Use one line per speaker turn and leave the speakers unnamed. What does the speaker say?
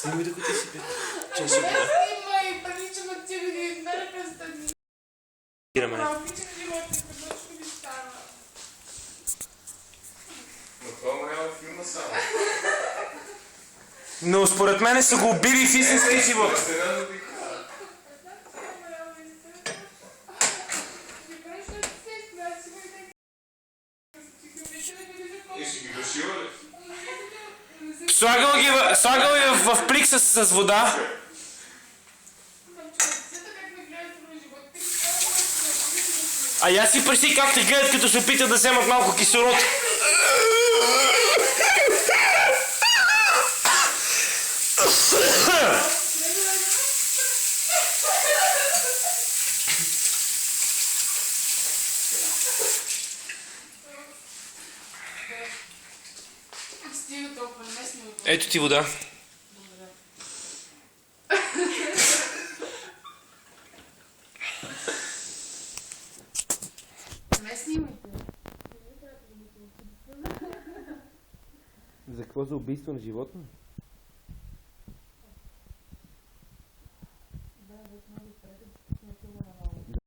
Снимай докато си пи. Чай ще
Не
вода.
снимай, приличам от тебе да измеря престъпни. Обичам живота, какво ми става.
Но това му няма филма само.
Но според мен са го убили в истински живот.
И си ги душила ли?
Слагал я в плик с вода. А я си представи как те гледат, като се опитат да вземат малко кислород.
Стига толкова, не сме от...
Ето ти вода.
Не снимайте.
За какво? За убийство на животно?
Да, да, много пред.